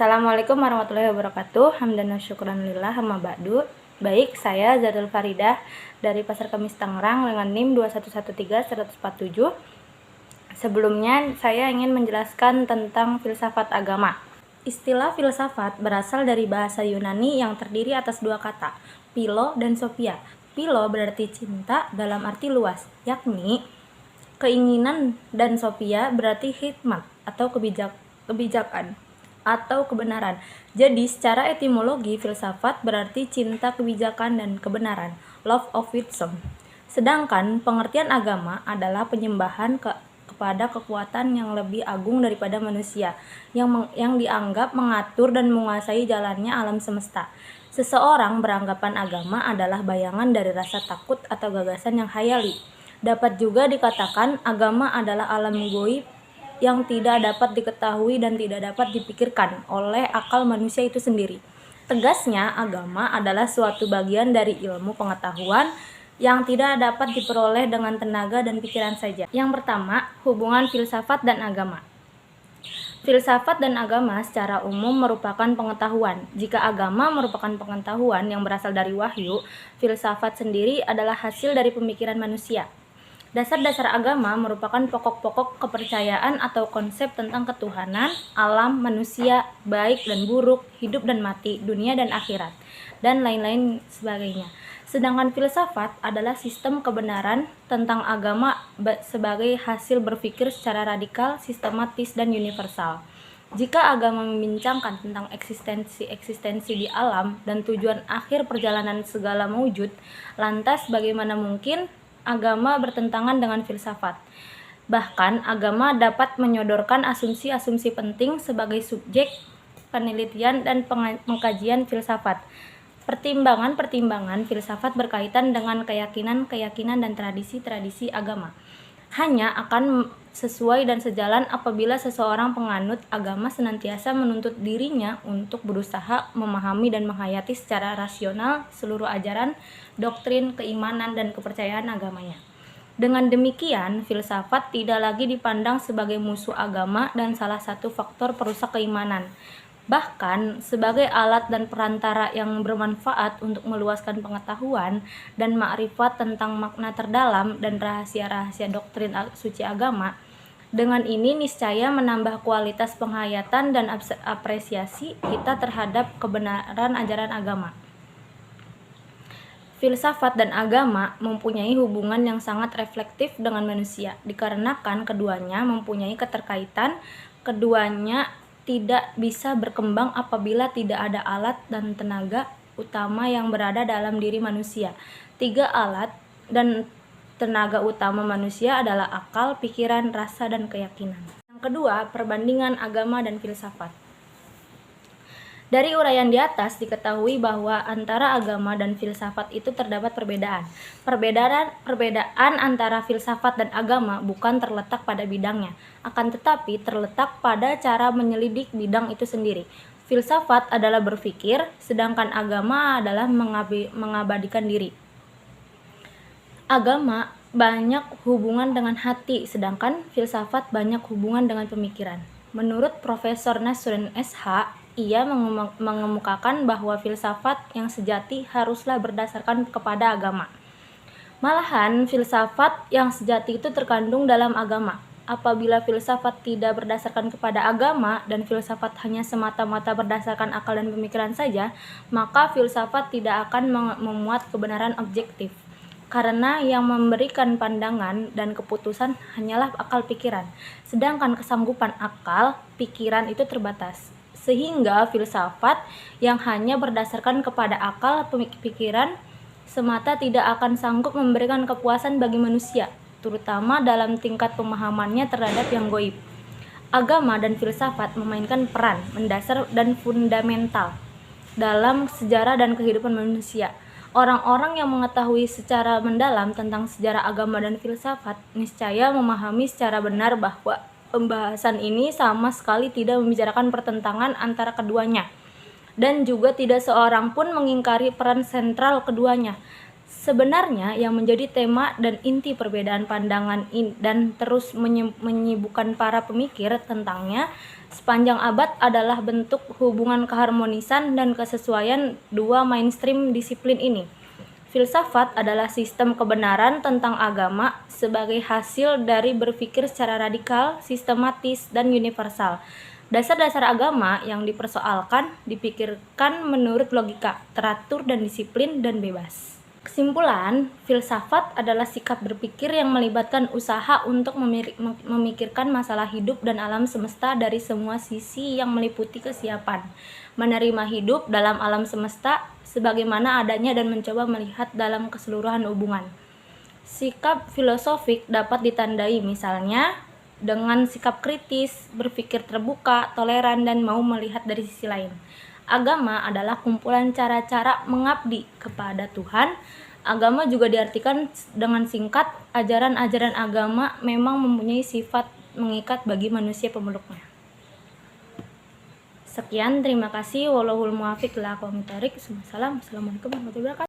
Assalamualaikum warahmatullahi wabarakatuh. Hamdan wa syukran lillah, amma ba'du. Baik, saya Zarul Faridah dari Pasar Kemis Tangerang dengan NIM 2113147. Sebelumnya saya ingin menjelaskan tentang filsafat agama. Istilah filsafat berasal dari bahasa Yunani yang terdiri atas dua kata, philo dan sophia. Philo berarti cinta dalam arti luas, yakni keinginan, dan sophia berarti hikmat atau kebijakan atau kebenaran. Jadi secara etimologi filsafat berarti cinta kebijakan dan kebenaran, love of wisdom. Sedangkan pengertian agama adalah penyembahan kepada kekuatan yang lebih agung daripada manusia, yang dianggap mengatur dan menguasai jalannya alam semesta. Seseorang beranggapan agama adalah bayangan dari rasa takut atau gagasan yang khayali. Dapat juga dikatakan agama adalah alam gaib yang tidak dapat diketahui dan tidak dapat dipikirkan oleh akal manusia itu sendiri. Tegasnya, agama adalah suatu bagian dari ilmu pengetahuan yang tidak dapat diperoleh dengan tenaga dan pikiran saja. Yang pertama, hubungan filsafat dan agama. Filsafat dan agama secara umum merupakan pengetahuan. Jika agama merupakan pengetahuan yang berasal dari wahyu, filsafat sendiri adalah hasil dari pemikiran manusia. Dasar-dasar agama merupakan pokok-pokok kepercayaan atau konsep tentang ketuhanan, alam, manusia, baik dan buruk, hidup dan mati, dunia dan akhirat, dan lain-lain sebagainya. Sedangkan filsafat adalah sistem kebenaran tentang agama sebagai hasil berpikir secara radikal, sistematis, dan universal. Jika agama membincangkan tentang eksistensi di alam dan tujuan akhir perjalanan segala mewujud, lantas bagaimana mungkin agama bertentangan dengan filsafat? Bahkan agama dapat menyodorkan asumsi-asumsi penting sebagai subjek penelitian dan pengkajian filsafat. Pertimbangan-pertimbangan filsafat berkaitan dengan keyakinan-keyakinan dan tradisi-tradisi agama hanya akan sesuai dan sejalan apabila seseorang penganut agama senantiasa menuntut dirinya untuk berusaha memahami dan menghayati secara rasional seluruh ajaran, doktrin, keimanan, dan kepercayaan agamanya. Dengan demikian, filsafat tidak lagi dipandang sebagai musuh agama dan salah satu faktor perusak keimanan, bahkan sebagai alat dan perantara yang bermanfaat untuk meluaskan pengetahuan dan makrifat tentang makna terdalam dan rahasia-rahasia doktrin suci agama. Dengan ini niscaya menambah kualitas penghayatan dan apresiasi kita terhadap kebenaran ajaran agama. Filsafat dan agama mempunyai hubungan yang sangat reflektif dengan manusia, dikarenakan keduanya mempunyai keterkaitan. Keduanya tidak bisa berkembang apabila tidak ada alat dan tenaga utama yang berada dalam diri manusia. Tiga alat dan tenaga utama manusia adalah akal, pikiran, rasa, dan keyakinan. Yang kedua, perbandingan agama dan filsafat. Dari uraian di atas diketahui bahwa antara agama dan filsafat itu terdapat perbedaan. Perbedaan antara filsafat dan agama bukan terletak pada bidangnya, akan tetapi terletak pada cara menyelidik bidang itu sendiri. Filsafat adalah berpikir, sedangkan agama adalah mengabadikan diri. Agama banyak hubungan dengan hati, sedangkan filsafat banyak hubungan dengan pemikiran. Menurut Profesor Nasruddin SH, ia mengemukakan bahwa filsafat yang sejati haruslah berdasarkan kepada agama. Malahan, filsafat yang sejati itu terkandung dalam agama. Apabila filsafat tidak berdasarkan kepada agama dan filsafat hanya semata-mata berdasarkan akal dan pemikiran saja, maka filsafat tidak akan memuat kebenaran objektif. Karena yang memberikan pandangan dan keputusan hanyalah akal pikiran, sedangkan kesanggupan akal pikiran itu terbatas. Sehingga filsafat yang hanya berdasarkan kepada akal pikiran semata tidak akan sanggup memberikan kepuasan bagi manusia, terutama dalam tingkat pemahamannya terhadap yang gaib. Agama dan filsafat memainkan peran mendasar dan fundamental dalam sejarah dan kehidupan manusia. Orang-orang yang mengetahui secara mendalam tentang sejarah agama dan filsafat niscaya memahami secara benar bahwa pembahasan ini sama sekali tidak membicarakan pertentangan antara keduanya, dan juga tidak seorang pun mengingkari peran sentral keduanya. Sebenarnya yang menjadi tema dan inti perbedaan pandangan dan terus menyibukkan para pemikir tentangnya sepanjang abad adalah bentuk hubungan keharmonisan dan kesesuaian dua mainstream disiplin ini. Filsafat adalah sistem kebenaran tentang agama sebagai hasil dari berpikir secara radikal, sistematis, dan universal. Dasar-dasar agama yang dipersoalkan dipikirkan menurut logika, teratur dan disiplin, dan bebas. Kesimpulan, filsafat adalah sikap berpikir yang melibatkan usaha untuk memikirkan masalah hidup dan alam semesta dari semua sisi yang meliputi kesiapan, menerima hidup dalam alam semesta sebagaimana adanya dan mencoba melihat dalam keseluruhan hubungan. Sikap filosofik dapat ditandai misalnya dengan sikap kritis, berpikir terbuka, toleran, dan mau melihat dari sisi lain. Agama adalah kumpulan cara-cara mengabdi kepada Tuhan. Agama juga diartikan dengan singkat, ajaran-ajaran agama memang mempunyai sifat mengikat bagi manusia pemeluknya. Sekian, terima kasih. Wallahul muwaffiq ila aqwamit thoriq. Assalamualaikum warahmatullahi wabarakatuh.